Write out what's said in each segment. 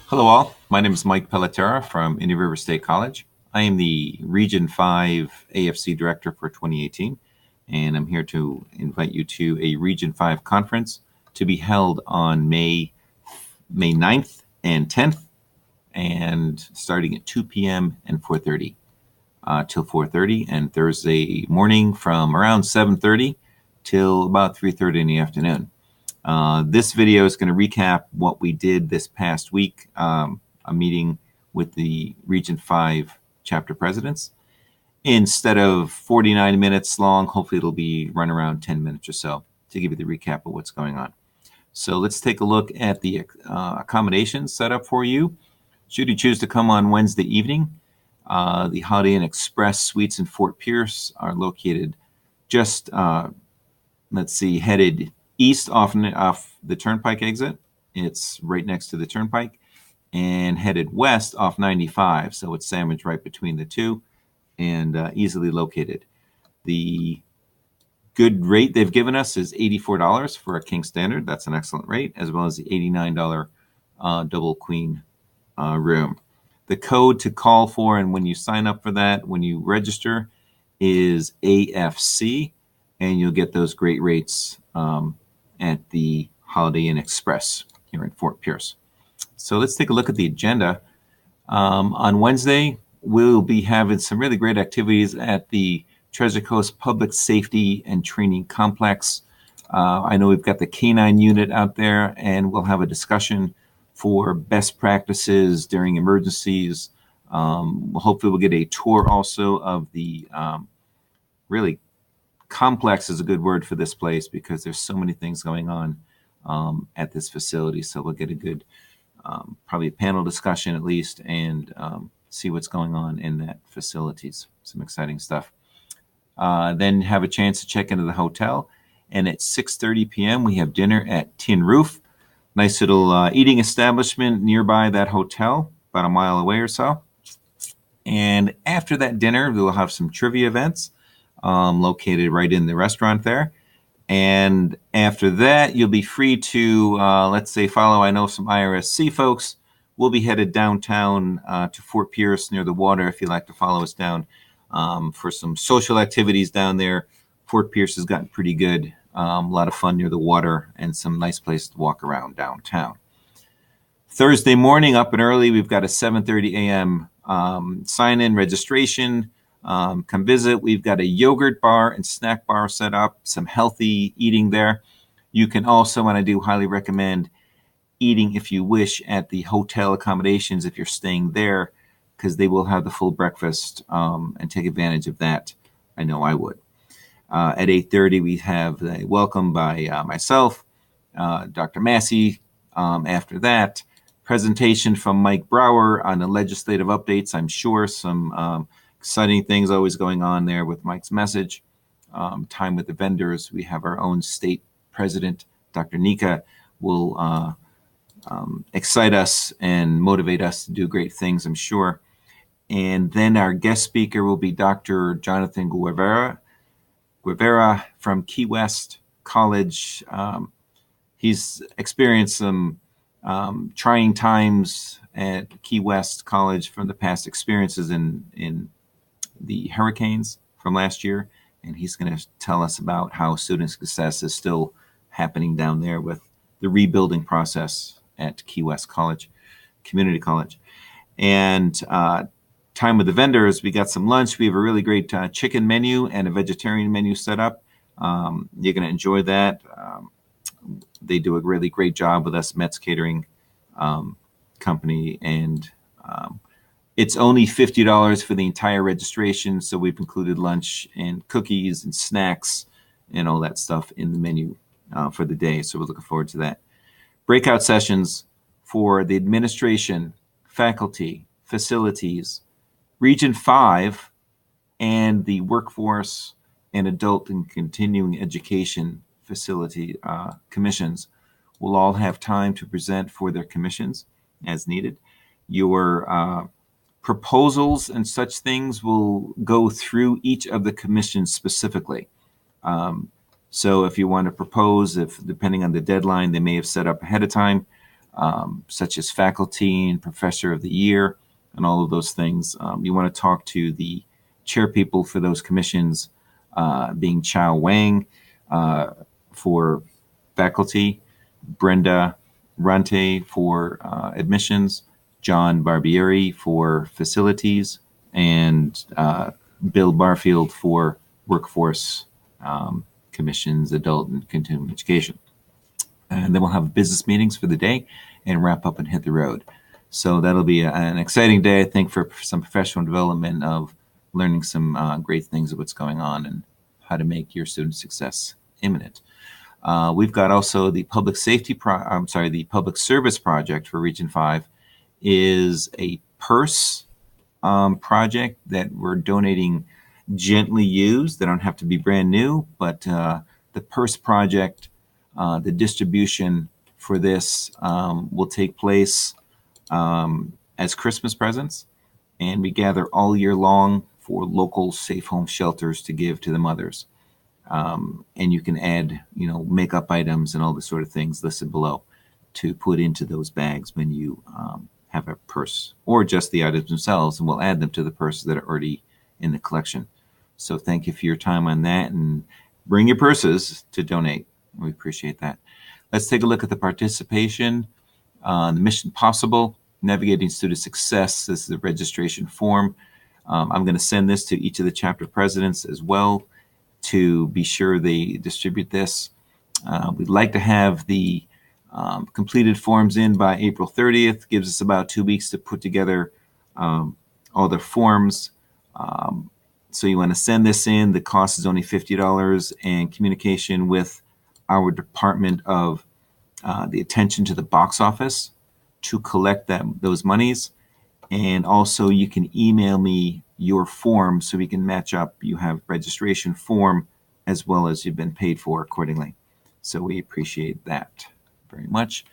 Hello all, my name is Mike Pelitera from Indian River State College. I am the Region V AFC Director for 2018, and I'm here to invite you to a Region V conference to be held on May 9th and 10th, and starting at 2 p.m. and 4:30 till 4:30, and Thursday morning from around 7:30 till about 3:30 in the afternoon. This video is going to recap what we did this past week, a meeting with the Region 5 chapter presidents. Instead of 49 minutes long, hopefully it'll be run around 10 minutes or so to give you the recap of what's going on. So let's take a look at the accommodations set up for you. Should you choose to come on Wednesday evening, the Holiday Inn Express Suites in Fort Pierce are located just, headed east off the Turnpike exit. It's right next to the Turnpike, and headed west off 95. So it's sandwiched right between the two and easily located. The good rate they've given us is $84 for a king standard. That's an excellent rate, as well as the $89 double queen room. The code to call for, and when you sign up for that, when you register, is AFC, and you'll get those great rates at the Holiday Inn Express here in Fort Pierce. So let's take a look at the agenda. On Wednesday, we'll be having some really great activities at the Treasure Coast Public Safety and Training Complex. I know we've got the K9 unit out there, and we'll have a discussion for best practices during emergencies. Hopefully we'll get a tour also of the really complex is a good word for this place because there's so many things going on at this facility. So we'll get a good, probably a panel discussion at least, and see what's going on in that facilities. Some exciting stuff. Then have a chance to check into the hotel. And at 6:30 p.m. we have dinner at Tin Roof. Nice little eating establishment nearby that hotel, about a mile away or so. And after that dinner, we'll have some trivia events. Located right in the restaurant there. And after that, you'll be free to, let's say, follow, I know some IRSC folks. We'll be headed downtown to Fort Pierce near the water if you'd like to follow us down for some social activities down there. Fort Pierce has gotten pretty good. A lot of fun near the water and some nice places to walk around downtown. Thursday morning, up and early, we've got a 7:30 a.m. Sign-in registration. Come visit. We've got a yogurt bar and snack bar set up, some healthy eating there. You can also, and I do highly recommend eating, if you wish, at the hotel accommodations if you're staying there, because they will have the full breakfast and take advantage of that. I know I would. At 8:30, we have a welcome by myself, Dr. Massey. After that, presentation from Mike Brower on the legislative updates. I'm sure some exciting things always going on there with Mike's message. Time with the vendors. We have our own state president, Dr. Nika, will excite us and motivate us to do great things, I'm sure. And then our guest speaker will be Dr. Jonathan Guevara from Key West College. He's experienced some trying times at Key West College from the past experiences in the hurricanes from last year, and he's going to tell us about how student success is still happening down there with the rebuilding process at Key West College, Community College. And time with the vendors, we got some lunch. We have a really great chicken menu and a vegetarian menu set up. You're going to enjoy that. They do a really great job with us, Mets Catering Company, and it's only $50 for the entire registration, so we've included lunch and cookies and snacks and all that stuff in the menu for the day, so we're looking forward to that. Breakout sessions for the administration, faculty, facilities, Region 5, and the workforce and adult and continuing education facility commissions will all have time to present for their commissions as needed. Your proposals and such things will go through each of the commissions specifically. So if you want to propose, if depending on the deadline they may have set up ahead of time, such as faculty and professor of the year and all of those things. You want to talk to the chairpeople for those commissions, being Chow Wang for faculty, Brenda Rante for admissions, John Barbieri for facilities, and Bill Barfield for workforce commissions, adult and continuing education. And then we'll have business meetings for the day and wrap up and hit the road. So that'll be an exciting day, I think, for some professional development of learning some great things of what's going on and how to make your student success imminent. We've got also the public the public service project for Region 5 is a purse project that we're donating gently used. They don't have to be brand new, but the purse project, the distribution for this will take place as Christmas presents, and we gather all year long for local safe home shelters to give to the mothers. And you can add, makeup items and all the sort of things listed below to put into those bags when you have a purse, or just the items themselves, and we'll add them to the purses that are already in the collection. So thank you for your time on that, and bring your purses to donate. We appreciate that. Let's take a look at the participation. The Mission Possible, Navigating Student Success. This is the registration form. I'm going to send this to each of the chapter presidents as well to be sure they distribute this. We'd like to have the completed forms in by April 30th. Gives us about 2 weeks to put together all the forms. So you want to send this in. The cost is only $50, and communication with our Department of the Attention to the Box Office to collect those monies. And also you can email me your form so we can match up. You have registration form as well as you've been paid for accordingly. So we appreciate that very much.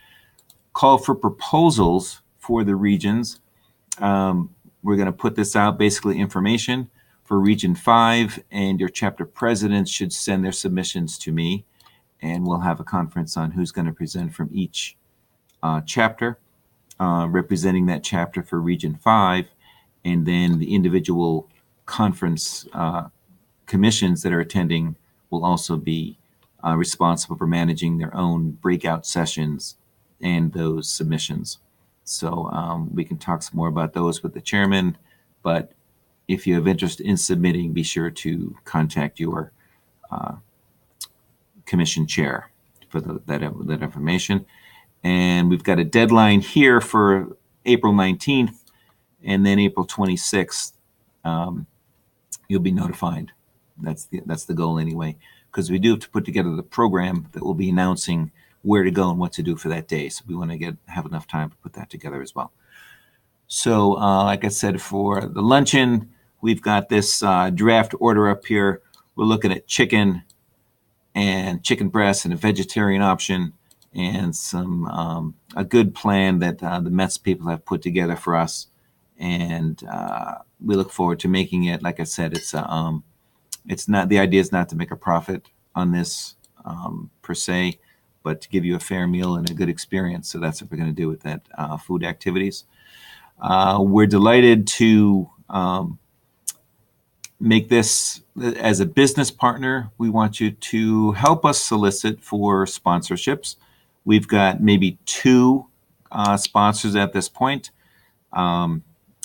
Call for proposals for the regions. We're going to put this out, basically information for Region 5, and your chapter presidents should send their submissions to me, and we'll have a conference on who's going to present from each chapter, representing that chapter for Region 5, and then the individual conference commissions that are attending will also be responsible for managing their own breakout sessions and those submissions. So we can talk some more about those with the chairman, but if you have interest in submitting, be sure to contact your commission chair for that information. And we've got a deadline here for April 19th, and then April 26th, you'll be notified. That's the goal anyway, because we do have to put together the program that will be announcing where to go and what to do for that day. So we want to have enough time to put that together as well. So like I said, for the luncheon, we've got this draft order up here. We're looking at chicken and chicken breast and a vegetarian option, and some a good plan that the Mets people have put together for us. And we look forward to making it. Like I said, it's not, the idea is not to make a profit on this per se, but to give you a fair meal and a good experience. So that's what we're going to do with that food activities. We're delighted to make this as a business partner. We want you to help us solicit for sponsorships. We've got maybe 2 sponsors at this point.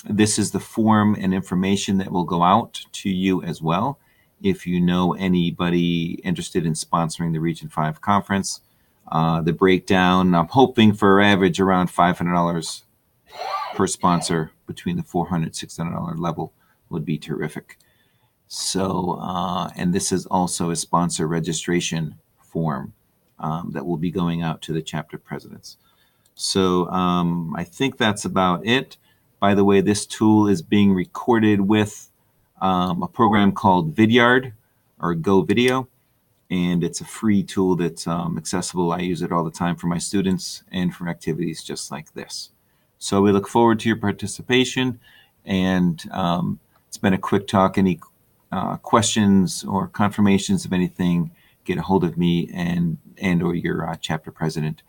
This is the form and information that will go out to you as well. If you know anybody interested in sponsoring the Region 5 conference, the breakdown, I'm hoping for average around $500 per sponsor, between the $400, $600 level would be terrific. So, and this is also a sponsor registration form that will be going out to the chapter presidents. So I think that's about it. By the way, this tool is being recorded with a program called Vidyard or Go Video, and it's a free tool that's accessible. I use it all the time for my students and for activities just like this. So we look forward to your participation, and it's been a quick talk. Any questions or confirmations of anything, get a hold of me and or your chapter president,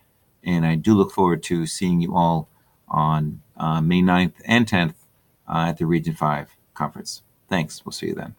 And I do look forward to seeing you all on May 9th and 10th at the Region 5 conference. Thanks. We'll see you then.